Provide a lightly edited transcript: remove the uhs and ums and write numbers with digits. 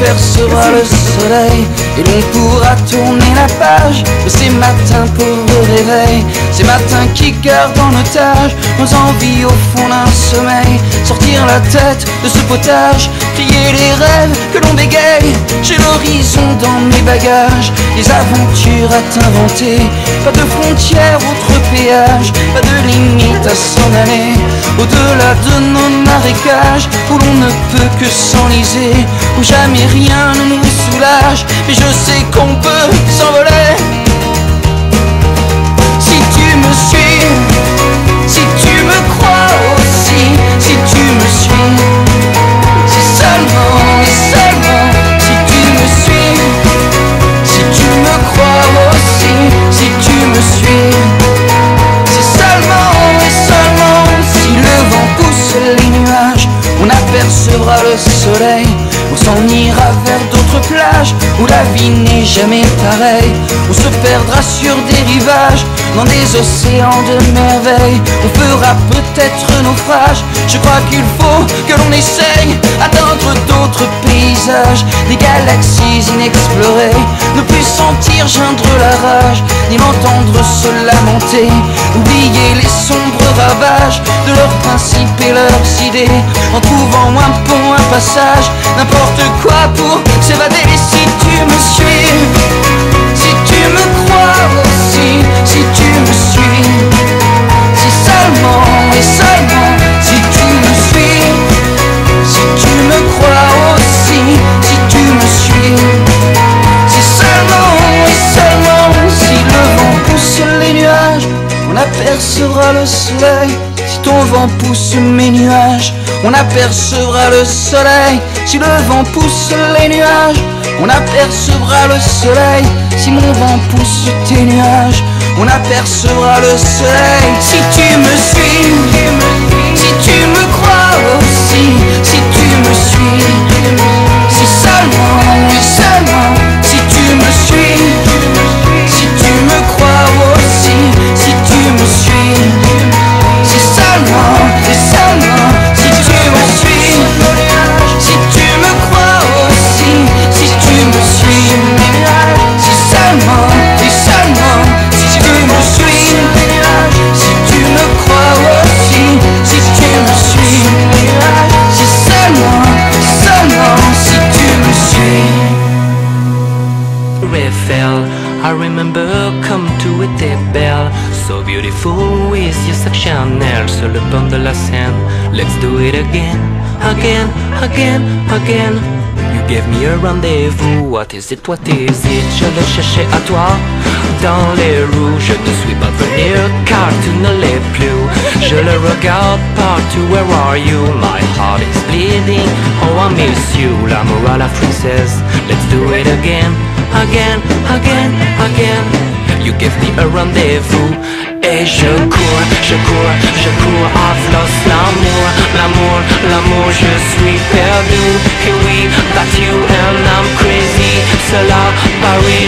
apercevra le soleil et l'on pourra tourner la page de ces matins pauvres réveils, ces matins qui gardent en otage nos envies au fond d'un sommeil. Sortir la tête de ce potage, crier les rêves que l'on bégaye. J'ai l'horizon dans mes bagages, des aventures à t'inventer. Pas de frontières, autre péage, pas de limite à s'en aller. Au-delà de nos marécages, où l'on ne peut que s'enliser, où jamais rien ne nous soulage, mais je sais qu'on peut s'envoler. Si tu me suis, si tu me crois aussi, si tu me suis, si seulement et seulement si tu me suis, si tu me crois aussi, si tu me suis, si seulement et seulement si le vent pousse les nuages, on apercevra le soleil. On s'en ira vers d'autres plages où la vie n'est jamais pareille. On se perdra sur des rivages, dans des océans de merveilles. On fera peut-être naufrage. Je crois qu'il faut que l'on essaye atteindre d'autres paysages, des galaxies inexplorées. Ne plus sentir geindre la rage, ni l'entendre se lamenter. Oublier les sombres ravages de leurs principes et leurs idées, en trouvant un pont, un passage, n'importe quoi pour s'évader. Si tu me suis, si tu me crois aussi, si tu me suis, si seulement et seulement si tu me suis, si tu me crois aussi, si tu me suis, si seulement et seulement si le vent pousse les nuages, on apercevra le soleil. Si ton vent pousse mes nuages, on apercevra le soleil. Si le vent pousse les nuages, on apercevra le soleil. Si mon vent pousse tes nuages, on apercevra le soleil. Si tu me suis, si tu me crois aussi, si tu me suis, si seulement et seulement si tu me suis, si tu me crois aussi, si tu me suis, si seulement et seulement si tu me suis, si tu me crois aussi, si tu me suis, si seulement et seulement si tu me suis, si tu me crois aussi, si tu me suis, si seulement si tu me suis. Eiffel, I remember come to a belle, so beautiful with your Chanel sur le pont de la Seine. Let's do it again, again, again, again. You gave me a rendez-vous, what is it, what is it? Je le cherchais à toi, dans les roues. Je ne suis pas venu car tu ne l'es plus. Je le regarde partout, where are you? My heart is bleeding, oh I miss you. L'amour à la française, let's do it again, again, again, again. You gave me a rendez-vous. Et je cours, je cours, je cours, I've lost l'amour, l'amour, l'amour, je suis perdu. Et oui, that's you and I'm crazy. Seul à Paris,